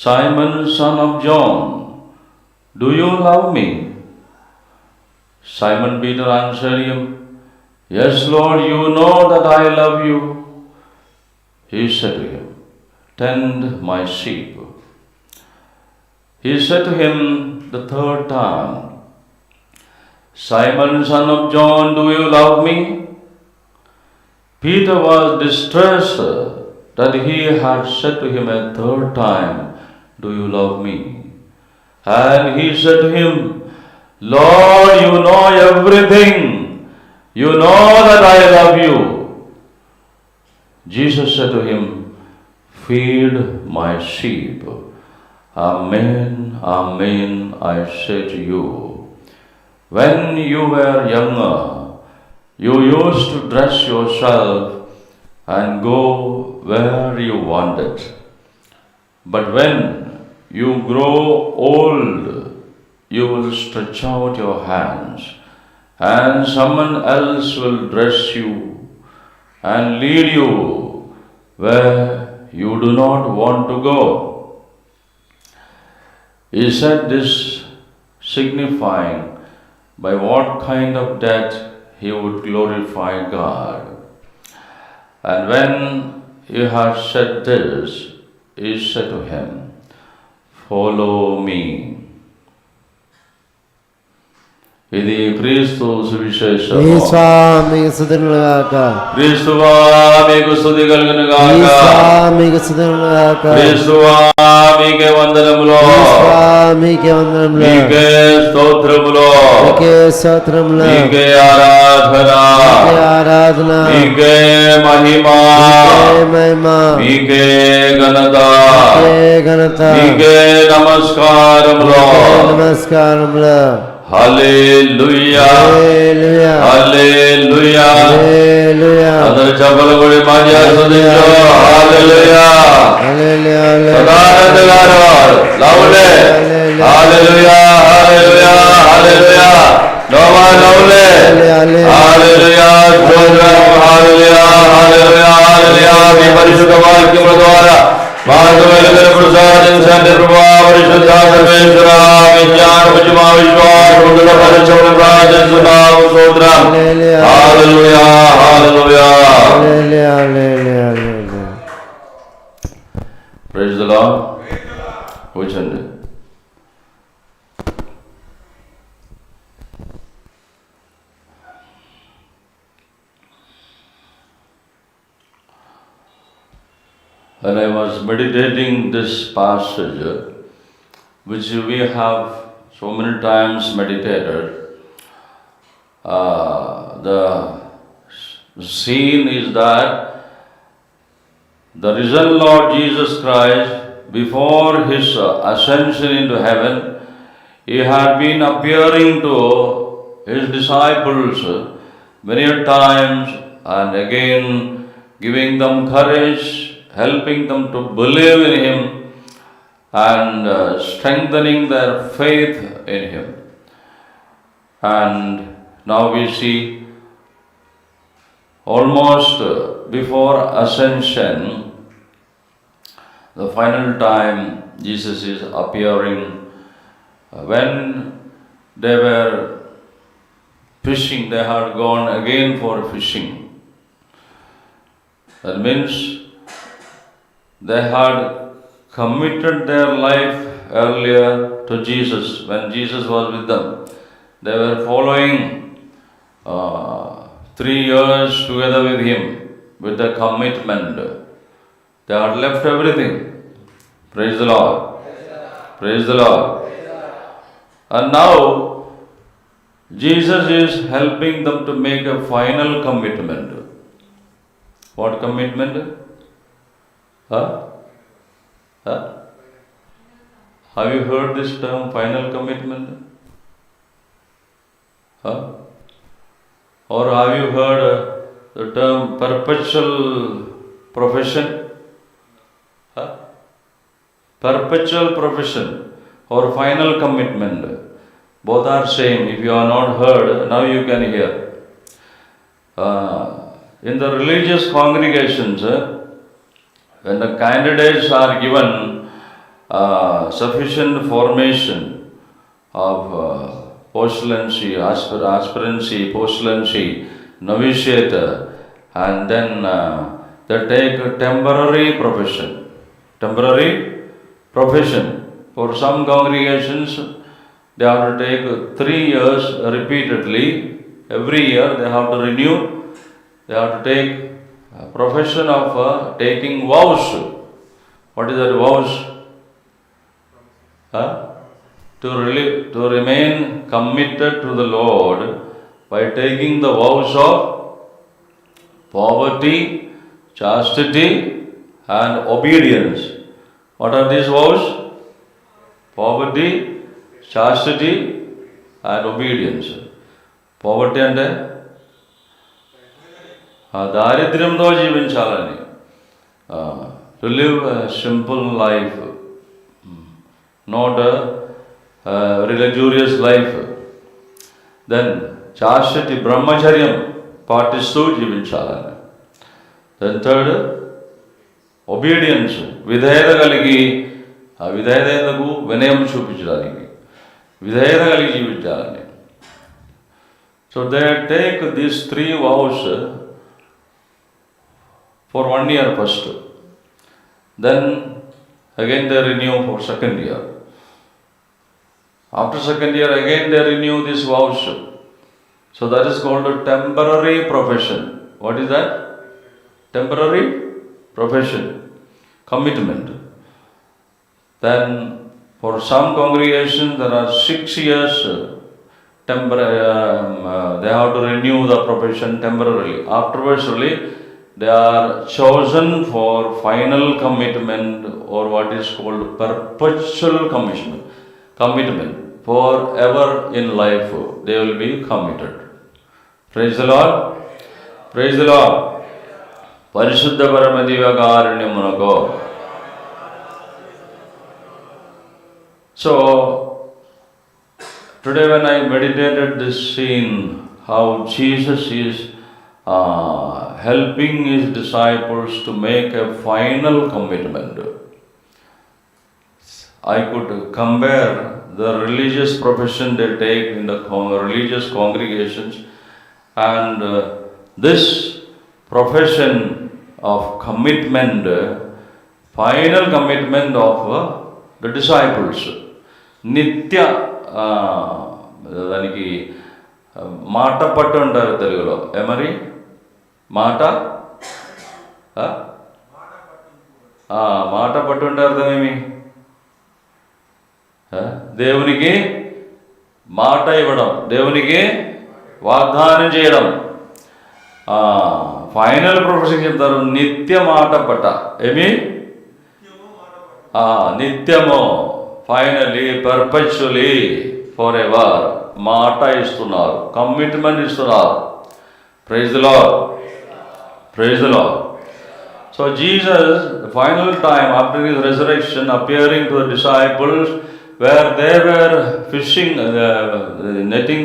Simon, son of John, do you love me? Simon Peter answered him, Yes, Lord, you know that I love you. He said to him, Tend my sheep. He said to him the third time, Simon, son of John, do you love me? Peter was distressed that he had said to him a third time, Do you love me? And he said to him, Lord, you know everything. You know that I love you. Jesus said to him, Feed my sheep. Amen, amen, I say to you. When you were younger, you used to dress yourself and go where you wanted. But when you grow old, you will stretch out your hands, and someone else will dress you and lead you where you do not want to go. He said this signifying by what kind of death he would glorify God. And when he had said this, he said to him, Follow me. ఇది క్రీస్తు సువిశేషము. యేసా మీకు స్తుతులు గాక. క్రీస్తువా మీకు స్తుతి కలుగును గాక. యేసా మీకు స్తుతులు గాక. క్రీస్తువా మీకే వందనములు. యేసా మీకే వందనములు. మీకే స్తోత్రములు. మీకే స్తోత్రములు. మీకే ఆరాధన. మీకే ఆరాధన. మీకే మహిమ. మీకే మహిమ. మీకే ఘనత. మీకే ఘనత. మీకే నమస్కారములు. నమస్కారములు. హల్లెలూయా హల్లెలూయా హల్లెలూయా హల్లెలూయా. అందరూ చప్పట్లు కొట్టి మంచిగా స్తుతించు. హల్లెలూయా హల్లెలూయా సదానంద గారు లవ్లే. హల్లెలూయా హల్లెలూయా హల్లెలూయా నోమా లవ్లే. హల్లెలూయా స్తోత్రం. హల్లెలూయా హల్లెలూయా హల్లెలూయా. మీ పరిశుద్ధ వాక్యముల ద్వారా మాకు వెలుగును ప్రసాదించండి ప్రభువా. పరిశుద్ధ సర్వేశ్వర విజ్ఞానము మా విశ్వాసము దృఢపరచమని ప్రార్థిస్తున్నాము. స్తోత్రం. Hallelujah hallelujah. Hallelujah hallelujah hallelujah. Praise the Lord. కూర్చోండి. When I was meditating this passage, which we have so many times meditated, the scene is that the risen Lord Jesus Christ, before his ascension into heaven, he had been appearing to his disciples many times and again giving them courage, helping them to believe in him and strengthening their faith in him. And now we see almost before ascension, the final time Jesus is appearing. When they were fishing, they had gone again for fishing. That means they had committed their life earlier to Jesus when Jesus was with them. They were following 3 years together with him with a commitment. They had left everything. Praise the Lord. Praise the Lord. And now Jesus is helping them to make a final commitment. What commitment? Have you heard this term, final commitment? Or have you heard the term perpetual profession? Perpetual profession or final commitment. Both are same. If you are not heard, now you can hear. In the religious congregations, when the candidates are given sufficient formation of postulancy, aspirancy, postulancy, novitiate, and then they take a temporary profession. Temporary profession. For some congregations, they have to take 3 years repeatedly. Every year they have to renew. They have to take a profession of taking vows. What is that vows? To remain committed to the Lord by taking the vows of poverty, chastity, and obedience. What are these vows? Poverty, chastity, and obedience. Poverty and daridryamto జీవించాలని, to live a simple life, not a luxurious life. Then chastity, brahmacharyam పాటిస్తూ జీవించాలని. Then third, obedience, విధేయత కలిగి, ఆ విధేయత ఎందుకు? వినయం చూపించడానికి, విధేయత కలిగి జీవించాలని. So they take these 3 vows for 1 year first. Then again they renew for 2nd year. After 2nd year again they renew these vows. So that is called a temporary profession. What is that? Temporary profession, commitment. Then for some congregations there are 6 years they have to renew the profession temporarily. Afterwards only they are chosen for final commitment, or what is called perpetual commitment. Forever in life they will be committed. Praise the Lord. Praise the Lord. Parishuddha Paramadivyakarunyammunako. So today when I meditated this scene, how Jesus is helping his disciples to make a final commitment, I could compare the religious profession they take in the religious congregations and this profession of commitment, final commitment of the disciples. Nitya, దానికి మాట పట్టు అంటారు తెలుగులో. ఏమరి మాట మాట పట్టు అంటే అర్థమేమి? దేవునికి మాట ఇవ్వడం, దేవునికి వాగ్దానం చేయడం. ఫైనల్ ప్రొఫెషన్ చెప్తారు నిత్య మాట పట్ట. ఏమి? నిత్యము, ఫైనలీ, పర్పచువలీ, ఫర్ ఎవర్ మాట ఇస్తున్నారు, కమిట్మెంట్ ఇస్తున్నారు. Praise the Lord. Praise the Lord. So Jesus, the final time after his resurrection, appearing to the disciples where they were fishing, netting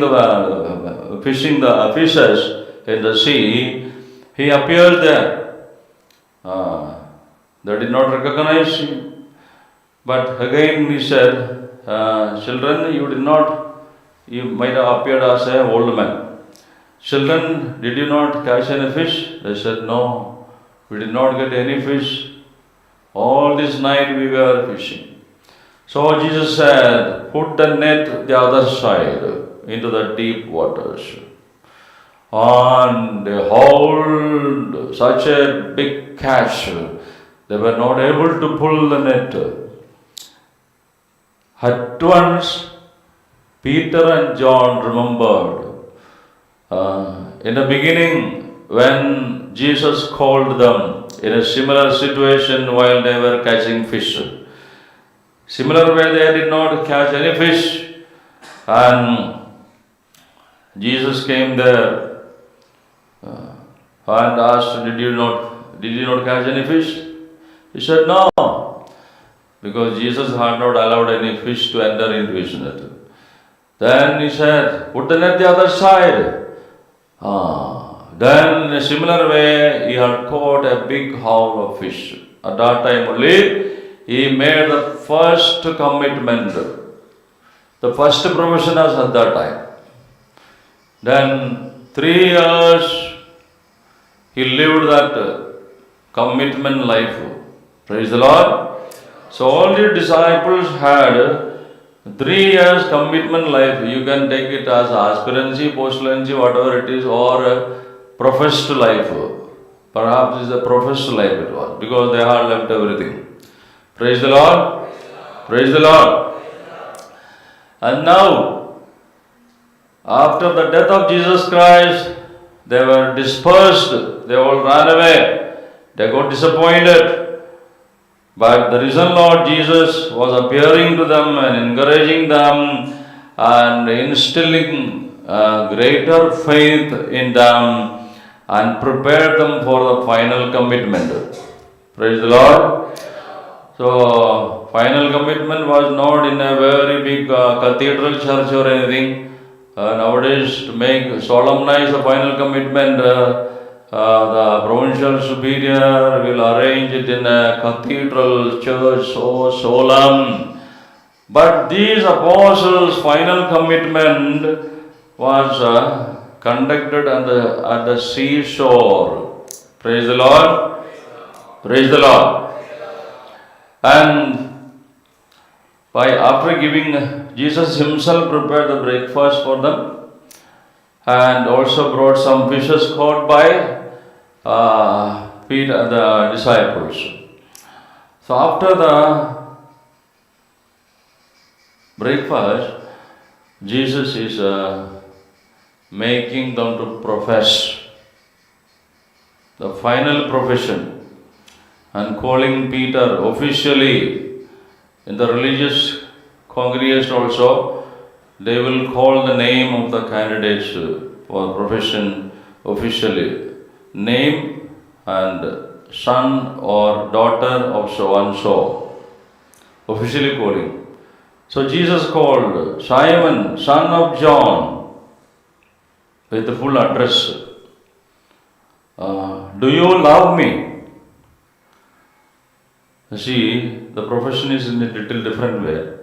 fishing the fishes in the sea, he appeared there. They did not recognize him. But again he said, children, you might have appeared as an old man. Children, did you not catch any fish? They said, no, we did not get any fish. All this night we were fishing. So Jesus said, put the net the other side into the deep waters. And they hauled such a big catch, they were not able to pull the net. At once, Peter and John remembered in the beginning when Jesus called them in a similar situation while they were catching fish. Similar way they did not catch any fish, and Jesus came there and asked, did you not catch any fish? He said no, because Jesus had not allowed any fish to enter into his net. Then he said, put the net the other side. Then in a similar way he had caught a big haul of fish. At that time only he made the first commitment, the first profession was at that time. Then 3 years he lived that commitment life. Praise the Lord. So all the disciples had 3 years commitment life. You can take it as aspirancy, postulancy, whatever it is, or professed life. Perhaps it's a professed life it was, because they had left everything. Praise the Lord. Praise the Lord. And now, after the death of Jesus Christ, they were dispersed. They all ran away. They got disappointed. But the risen Lord Jesus was appearing to them and encouraging them and instilling greater faith in them and prepared them for the final commitment. Praise the Lord. So, final commitment was not in a very big cathedral church or anything. Nowadays, to solemnize the final commitment, the provincial superior will arrange it in a cathedral church, so solemn. But these apostles' final commitment was conducted at the seashore. Praise the Lord. Praise the Lord. And after giving, Jesus himself prepared the breakfast for them and also brought some fishes caught by Peter, the disciples. So after the breakfast, Jesus is making them to profess the final profession and calling Peter officially. In the religious congregation also, they will call the name of the candidates for profession officially. Name and son or daughter of so and so. Officially calling. So Jesus called Simon, son of John, with the full address. Do you love me? See, the profession is in a little different way.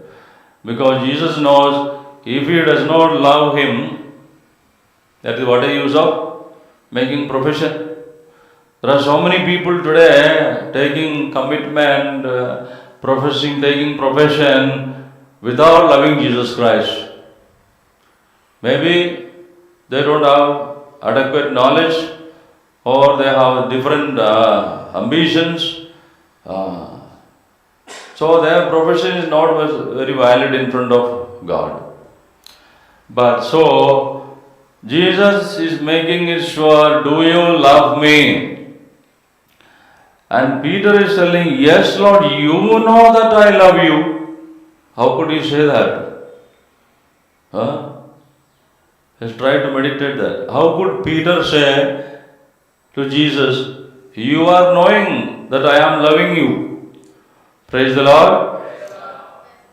Because Jesus knows if he does not love him, that is what a use of making profession. There are so many people today taking commitment, taking profession without loving Jesus Christ. Maybe they don't have adequate knowledge or they have different ambitions. So their profession is not very valid in front of God. But so, Jesus is making it sure, do you love me? And Peter is telling, yes Lord, you know that I love you. How could he say that? Let's try to meditate that. How could Peter say to Jesus, you are knowing that I am loving you? Praise the Lord.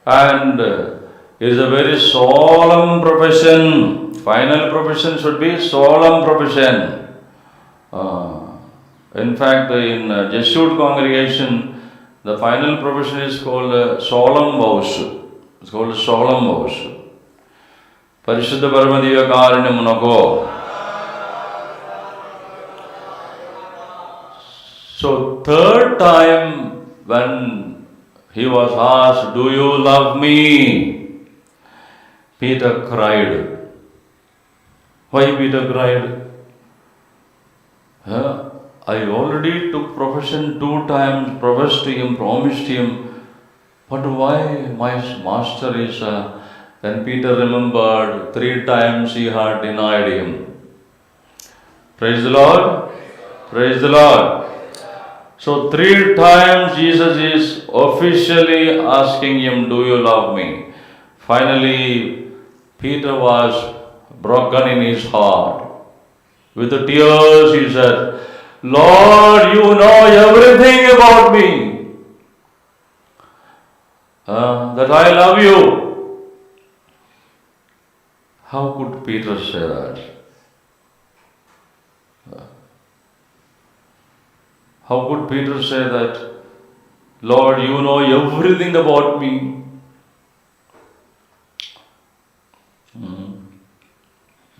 And it is a very solemn profession. Final profession should be solemn profession. In fact, in Jesuit congregation, the final profession is called solemn vows. It's called solemn vows. Parishuddha Paramadivyakarunyam Nako. So, third time when he was asked, do you love me? Peter cried. Why Peter cried? I already took profession 2 times, professed him, promised him. But why my master is... Then Peter remembered 3 times he had denied him. Praise the Lord. Praise the Lord. So 3 times Jesus is officially asking him, do you love me? Finally, Peter was broken in his heart. With the tears he said, Lord, you know everything about me. That I love you. How could Peter say that? How could Peter say that, Lord, you know everything about me.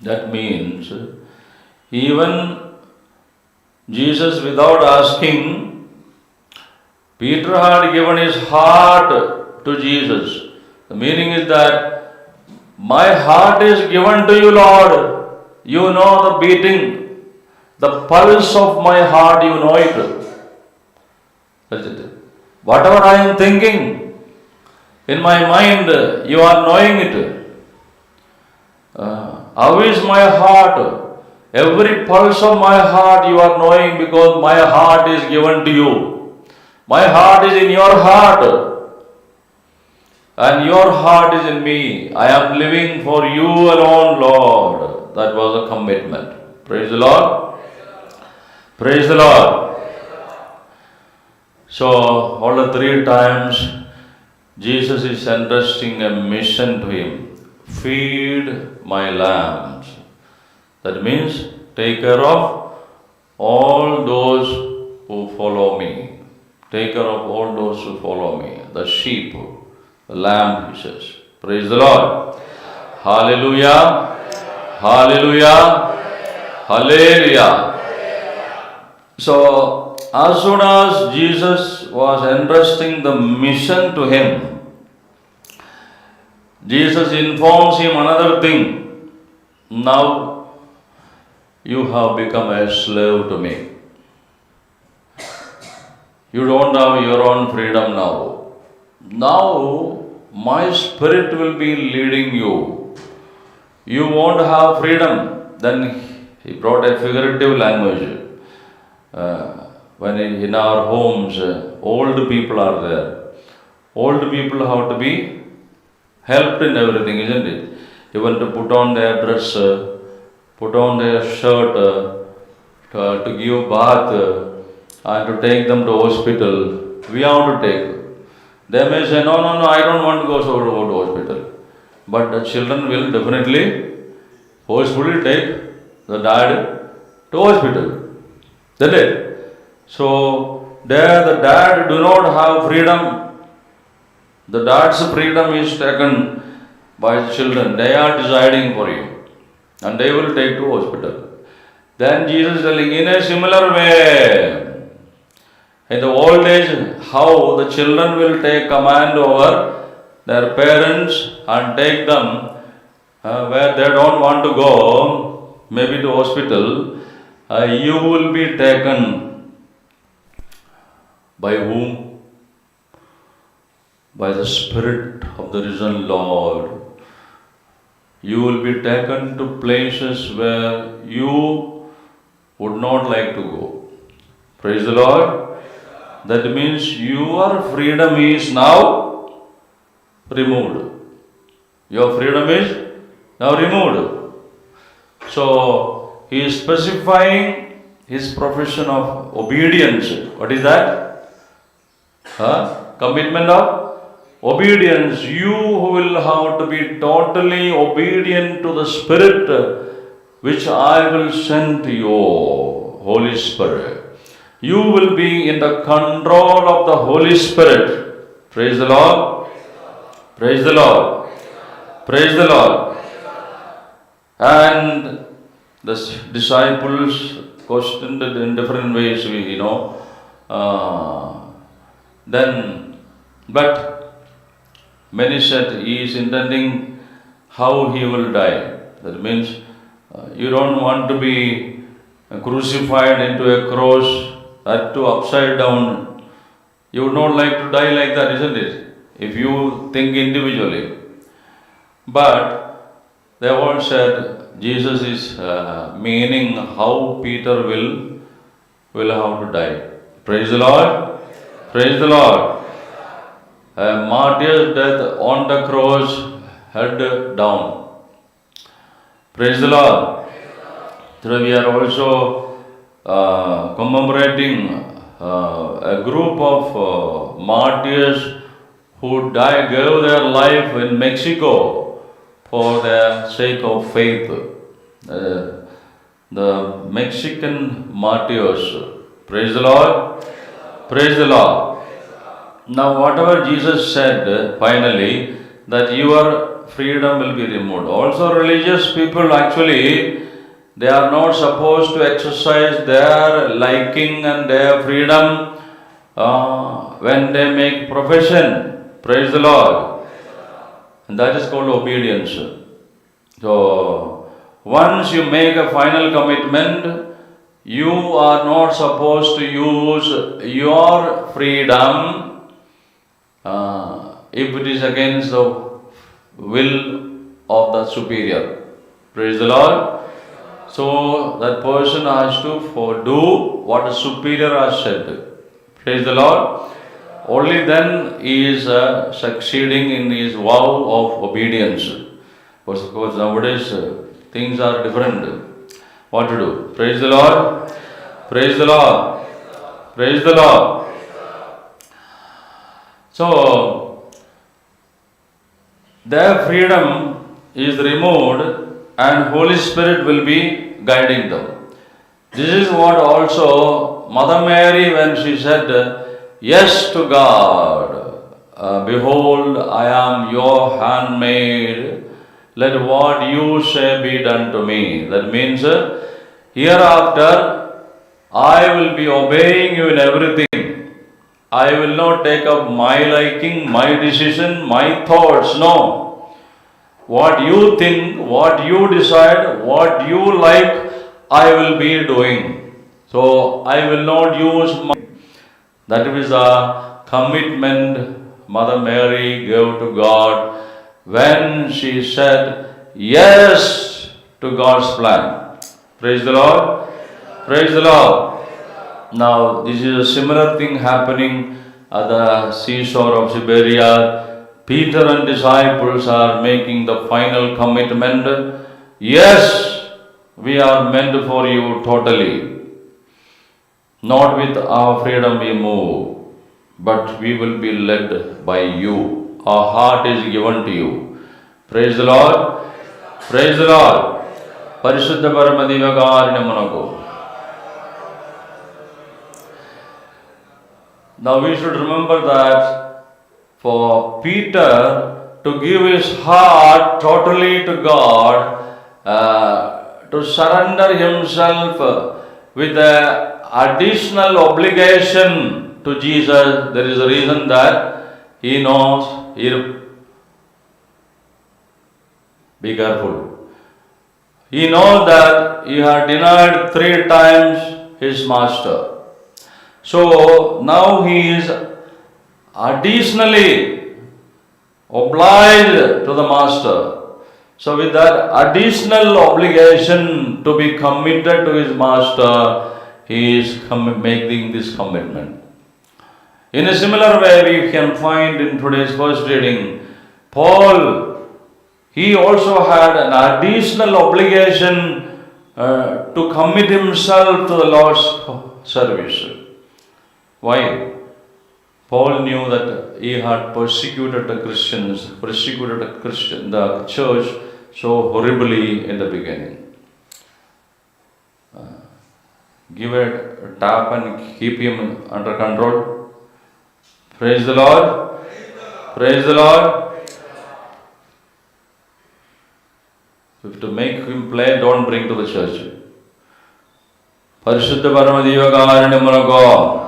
That means even Jesus, without asking, Peter had given his heart to Jesus. The meaning is that my heart is given to you, Lord. You know the beating, the pulse of my heart, you know it. That's it. Whatever I am thinking in my mind, you are knowing it. How is my heart? Every pulse of my heart you are knowing because my heart is given to you. My heart is in your heart. And your heart is in me. I am living for you alone, Lord. That was a commitment. Praise the Lord. Praise the Lord. So, all the 3 times, Jesus is entrusting a mission to him. Feed my lambs. That means take care of all those who follow me. Take care of all those who follow me. The sheep, the lamb, he says. Praise the Lord. Hallelujah. Hallelujah. Hallelujah. So, as soon as Jesus was entrusting the mission to him, Jesus informs him another thing. Now you have become a slave to me. You don't have your own freedom now. Now my spirit will be leading you. You won't have freedom. Then he brought a figurative language. When in our homes, old people are there. Old people have to be helped in everything, isn't it? Even to put on their dress, put on their shirt, to give bath, and to take them to hospital. We have to take. They may say, no, I don't want to go to hospital. But the children will definitely forcefully take the dad to hospital. Isn't it? So, there the dad do not have freedom. The dad's freedom is taken by the children. They are deciding for you. And they will take to hospital. Then Jesus is telling, in a similar way, in the old age, how the children will take command over their parents and take them where they don't want to go, maybe to hospital, you will be taken by whom? By the Spirit of the risen Lord. You will be taken to places where you would not like to go. Praise the Lord. That means your freedom is now removed. Your freedom is now removed. So, he is specifying his profession of obedience. What is that? Commitment of obedience. You will have to be totally obedient to the Spirit which I will send to you, Holy Spirit. You will be in the control of the Holy Spirit. Praise the Lord. Praise the Lord. Praise the Lord. And the disciples questioned it in different ways, but many said he is intending how he will die. That means you don't want to be crucified into a cross, that too upside down. You would not like to die like that, isn't it? If you think individually. But they all said Jesus is meaning how Peter will have to die. Praise the Lord. Praise the Lord. A martyr's death on the cross, head down. Praise the Lord. So we are also commemorating a group of martyrs who gave their life in Mexico for the sake of faith. The Mexican martyrs. Praise the Lord. Praise the Lord. Now, whatever Jesus said finally, that your freedom will be removed. Also, religious people actually they are not supposed to exercise their liking and their freedom when they make profession. Praise the Lord. And that is called obedience. So, once you make a final commitment, you are not supposed to use your freedom if it is against the will of the superior. Praise the Lord. So that person has to do what the superior has said. Praise the Lord. Only then he is succeeding in his vow of obedience. But of course nowadays things are different. What to do? Praise the Lord. Praise the Lord. Praise the Lord. So their freedom is removed and Holy Spirit will be guiding them. This is what also Mother Mary, when she said yes to God, behold, I am your handmaid, let what you say be done to me. That means hereafter I will be obeying you in everything. I will not take up my liking, my decision, my thoughts. No. What you think, what you decide, what you like, I will be doing. So I will not use my. That is a commitment Mother Mary gave to God when she said yes to God's plan. Praise the Lord. Praise the Lord. Now this is a similar thing happening at the seashore of Siberia. Peter and disciples are making the final commitment. Yes, we are meant for you totally. Not with our freedom we move, but we will be led by you. Our heart is given to you. Praise the Lord. Praise the Lord. Parishuddha Paramadivakarinamunaku. Now we should remember that for Peter to give his heart totally to God, to surrender himself with an additional obligation to Jesus, there is a reason that he knows, be careful. He knows that he had denied 3 times his master. So now he is additionally obliged to the master. So with that additional obligation to be committed to his master, he is making this commitment. In a similar way, we can find in today's first reading, Paul, he also had an additional obligation to commit himself to the Lord's service. Why? Paul knew that he had persecuted the church so horribly in the beginning. Give a tap and keep him under control. Praise the Lord. Praise the Lord. If to make him play, don't bring to the church. Parishuddha Paramadivakarinamunaku.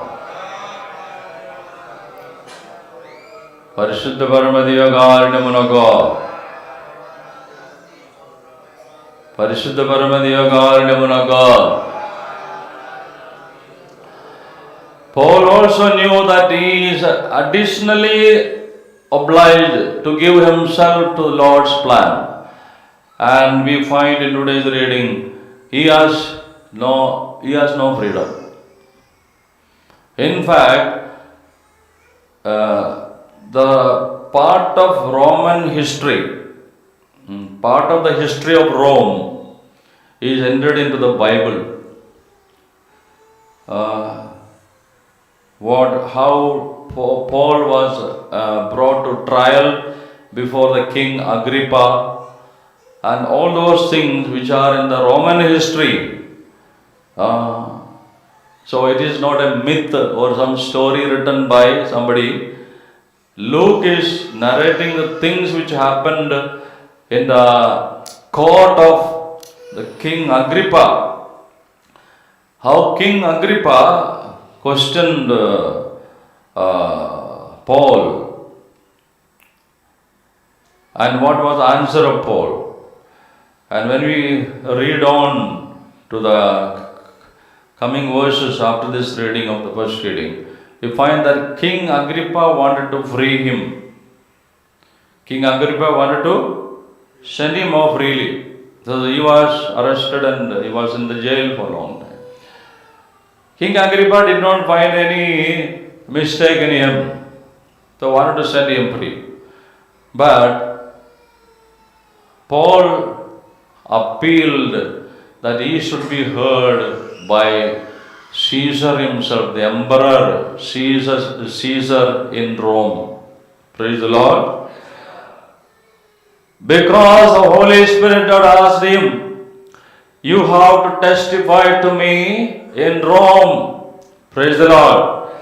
Parishuddha Paramadivakarinamunaku. Parishuddha Paramadivakarinamunaku. Paul also knew that he is additionally obliged to give himself to the Lord's plan. And we find in today's reading, he has no freedom. In fact, the part of Roman history, part of the history of Rome is entered into the Bible. How Paul was brought to trial before the king Agrippa, and all those things which are in the Roman history. So it is not a myth or some story written by somebody. Luke is narrating the things which happened in the court of the King Agrippa. How King Agrippa questioned Paul, and what was the answer of Paul. And when we read on to the coming verses after this reading of the first reading, we find that King Agrippa wanted to free him. King Agrippa wanted to send him off freely. So he was arrested and he was in the jail for a long time. King Agrippa did not find any mistake in him, so wanted to send him free. But Paul appealed that he should be heard by Caesar himself, the emperor, Caesar in Rome. Praise the Lord. Because the Holy Spirit had asked him, you have to testify to me in Rome. Praise the Lord.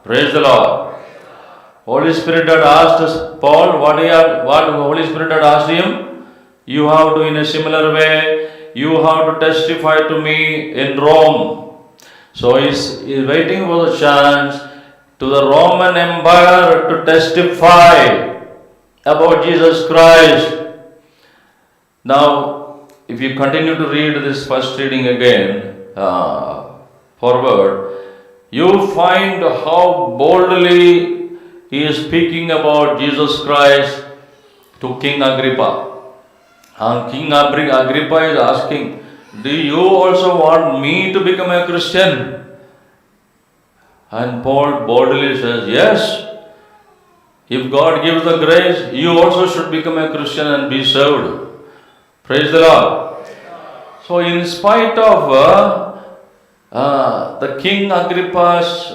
Praise the Lord. Holy Spirit had asked Paul, what the Holy Spirit had asked him? You have to, in a similar way, you have to testify to me in Rome. So he's waiting for the chance to the Roman Empire to testify about Jesus Christ. Now, if you continue to read this first reading again, forward, you find how boldly he is speaking about Jesus Christ to King Agrippa. And King Agrippa is asking, do you also want me to become a Christian? And Paul boldly says, yes. If God gives the grace, you also should become a Christian and be saved. Praise the Lord. So in spite of the King Agrippa's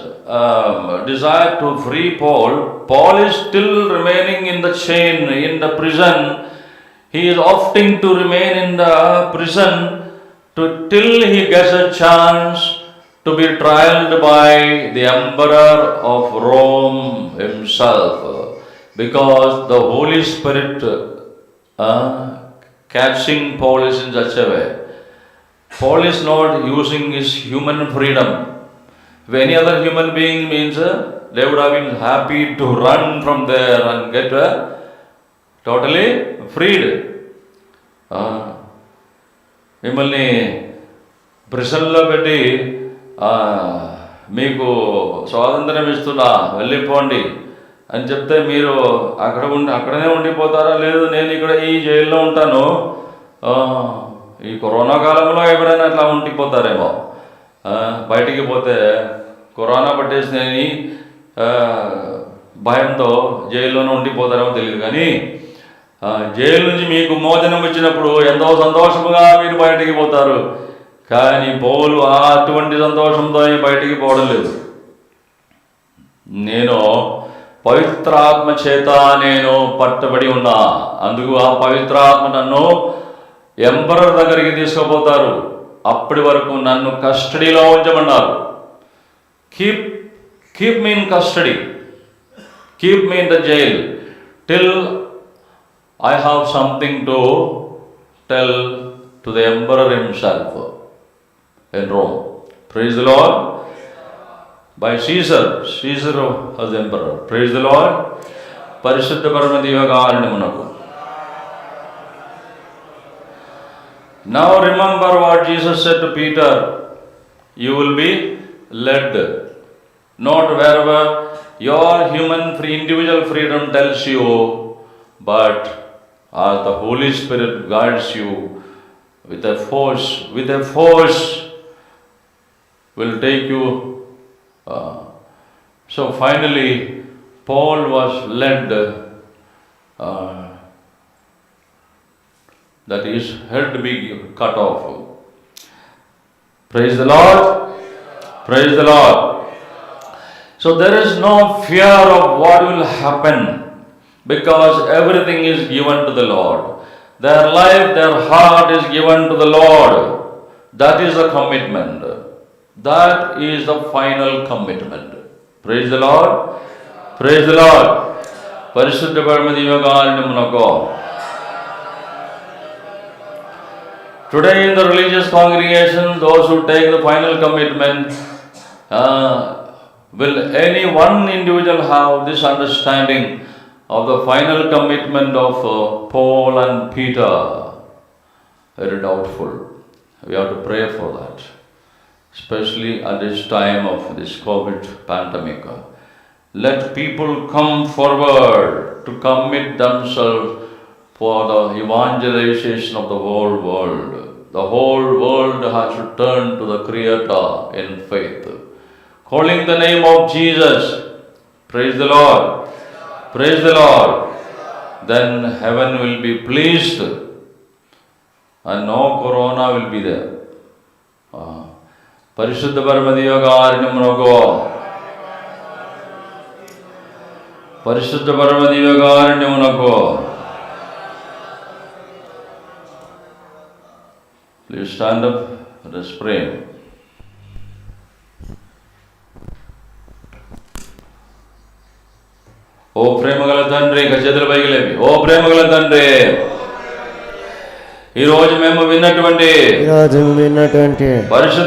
desire to free Paul, Paul is still remaining in the chain, in the prison. He is opting to remain in the prison till he gets a chance to be trialed by the emperor of Rome himself, because the Holy Spirit catching Paul is in such a way. Paul is not using his human freedom. If any other human being means, they would have been happy to run from there and get totally freed. మిమ్మల్ని ప్రిసన్లో పెట్టి మీకు స్వాతంత్రం ఇస్తున్నా వెళ్ళిపోండి అని చెప్తే మీరు అక్కడనే ఉండిపోతారా? లేదు, నేను ఇక్కడ ఈ జైల్లో ఉంటాను. ఈ కరోనా కాలంలో ఎవరైనా అట్లా ఉండిపోతారేమో. బయటికి పోతే కరోనా పట్టేసినని భయంతో జైల్లోనే ఉండిపోతారేమో తెలియదు. కానీ జైలు నుంచి మీకు మోచనం వచ్చినప్పుడు ఎంతో సంతోషముగా మీరు బయటికి పోతారు. కానీ పౌలు అటువంటి సంతోషంతో బయటికి పోవడం లేదు. నేను పవిత్రాత్మ చేత నేను పట్టబడి ఉన్నా, అందుకు ఆ పవిత్రాత్మ నన్ను ఎంపరర్ దగ్గరికి తీసుకుపోతారు. అప్పటి వరకు నన్ను కస్టడీలో ఉంచమన్నారు. Keep me in custody, keep me in the jail till I have something to tell to the emperor himself in Rome. Praise the Lord. By Caesar was the emperor. Praise the Lord. Parishuddha Parama Divakaranyamunaku. Now remember what Jesus said to Peter. You will be led, not wherever your individual freedom tells you, but as the Holy Spirit guides you with a force will take you. So finally, Paul was led that his head be cut off. Praise the Lord. Praise the Lord. So there is no fear of what will happen, because everything is given to the Lord. Their life, their heart is given to the Lord. That is the commitment. That is the final commitment. Praise the Lord. Praise the Lord. పరిశుద్ధ పరమ దివ్యకారుణ్యమునకు. Today in the religious congregation, those who take the final commitment, will any one individual have this understanding of the final commitment of Paul and Peter? Very doubtful. We have to pray for that, especially at this time of this COVID pandemic. Let people come forward to commit themselves for the evangelization of the whole world. The whole world has to turn to the Creator in faith, calling the name of Jesus. Praise the Lord. Praise the Lord. Then heaven will be pleased and no corona will be there. పరిశుద్ధ పరమ దివ్యకారుణ్యమునకు. పరిశుద్ధ పరమ దివ్యకారుణ్యమునకు. Please stand up. Let us pray. ఓ ప్రేమగల తండ్రి, చేతుల పైకి లేవి. ఓ ప్రేమగల తండ్రి, ఈరోజు మేము విన్నటువంటి పరిశుద్ధ